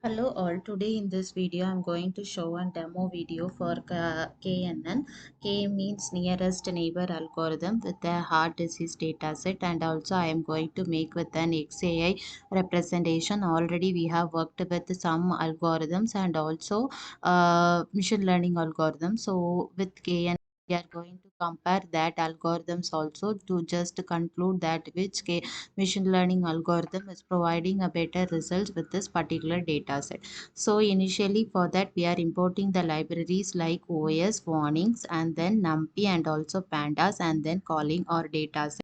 Hello all, today in this video I'm going to show a demo video for KNN. K means nearest neighbor algorithm with a heart disease dataset, and also I am going to make with an XAI representation. Already we have worked with some algorithms and also machine learning algorithms. So with KNN we are going to compare that algorithms also to just conclude that which machine learning algorithm is providing a better results with this particular data set. So initially for that we are importing the libraries like OS, warnings, and then NumPy and also pandas, and then calling our data set.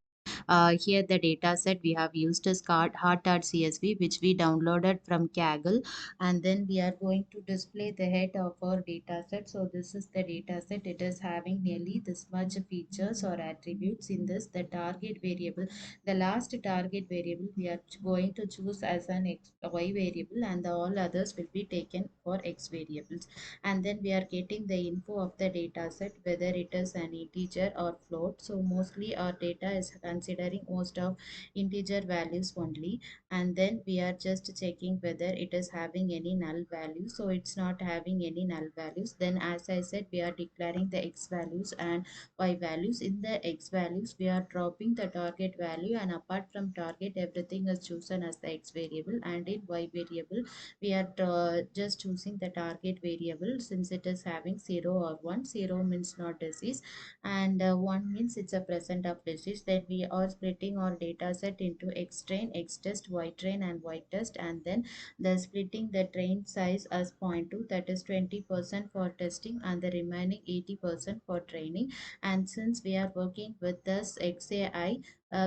Here the data set we have used is heart.csv, which we downloaded from Kaggle, and then we are going to display the head of our data set. So this is the data set. It is having nearly this much features or attributes. In this, the target variable, the last target variable we are going to choose as an y variable, and all others will be taken for x variables. And then we are getting the info of the data set, whether it is an integer or float. So mostly our data is considering most of integer values only, and then we are just checking whether it is having any null values. So it's not having any null values. Then as I said, we are declaring the x values and y values. In the x values we are dropping the target value, and apart from target everything is chosen as the x variable, and in y variable we are just choosing the target variable since it is having 0 or 1. 0 means not disease, and 1 means it's a present of disease. Then we are splitting our data set into x train, x test, y train, and y test, and then the splitting the train size as 0.2, that is 20% for testing and the remaining 80% for training. And since we are working with this XAI,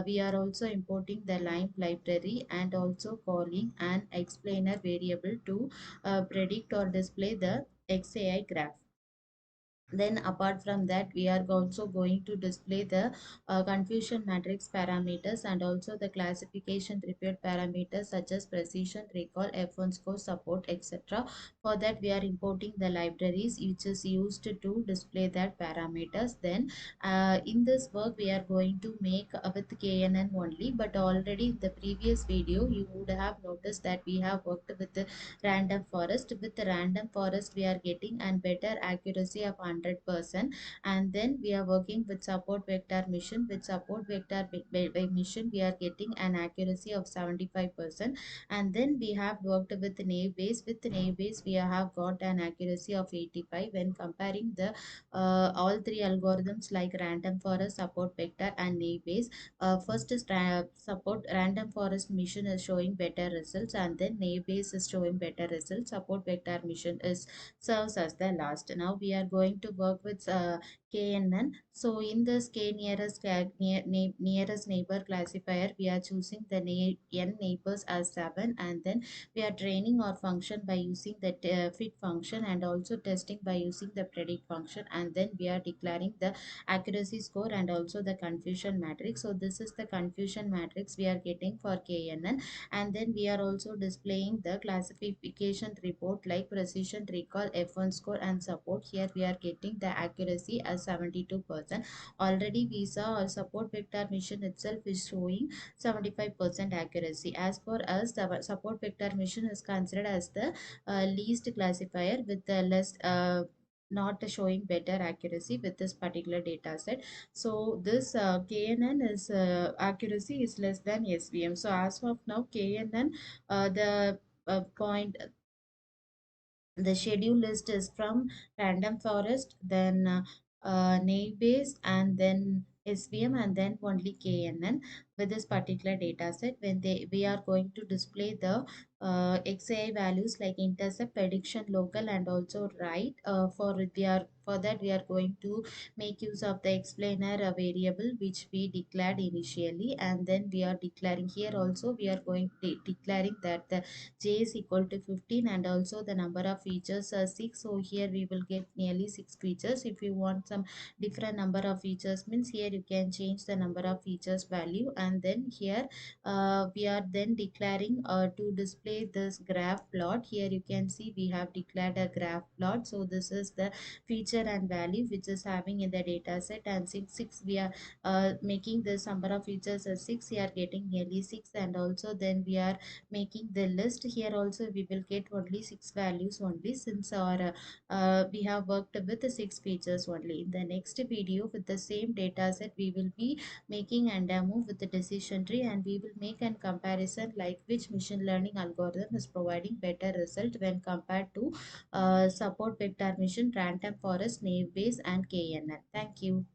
we are also importing the line library and also calling an explainer variable to predict or display the XAI graph. Then apart from that we are also going to display the confusion matrix parameters and also the classification report parameters such as precision, recall, f1 score, support, etc. For that we are importing the libraries which is used to display that parameters. Then in this work we are going to make with KNN only, but already in the previous video you would have noticed that we have worked with the random forest. With the random forest we are getting and better accuracy of 100%. And then we are working with support vector mission. With support vector mission we are getting an accuracy of 75%. And then we have worked with naive base. With naive base we have got an accuracy of 85. When comparing the all three algorithms like random forest, support vector, and naive base, first is support random forest mission is showing better results, and then naive base is showing better results. Support vector mission is serves as the last. Now we are going to work with KNN. So in this K nearest neighbor classifier, we are choosing the n neighbors as 7, and then we are training our function by using the fit function and also testing by using the predict function, and then we are declaring the accuracy score and also the confusion matrix. So this is the confusion matrix we are getting for KNN, and then we are also displaying the classification report like precision, recall, f1 score, and support. Here we are getting the accuracy as 72%. Already we saw our support vector mission itself is showing 75% accuracy. As for us, the support vector mission is considered as the least classifier with the less not showing better accuracy with this particular data set. So this KNN is accuracy is less than SVM. So as of now KNN, the point, the schedule list is from random forest, then naive base, and then SVM, and then only KNN. With this particular data set, when we are going to display the XAI values like intercept, prediction, local, and also right. For that we are going to make use of the explainer variable which we declared initially, and then we are declaring here also we are going to declaring that the j is equal to 15, and also the number of features are 6. So here we will get nearly 6 features. If you want some different number of features means here you can change the number of features value, and and then here we are then declaring to display this graph plot. Here you can see we have declared a graph plot. So this is the feature and value which is having in the data set, and six we are making this number of features as 6, we are getting nearly 6, and also then we are making the list. Here also we will get only 6 values only, since our we have worked with the 6 features only. In the next video with the same data set, we will be making and demo with the decision tree, and we will make a comparison like which machine learning algorithm is providing better result when compared to support vector machine, random forest, naive bayes, and KNN. Thank you.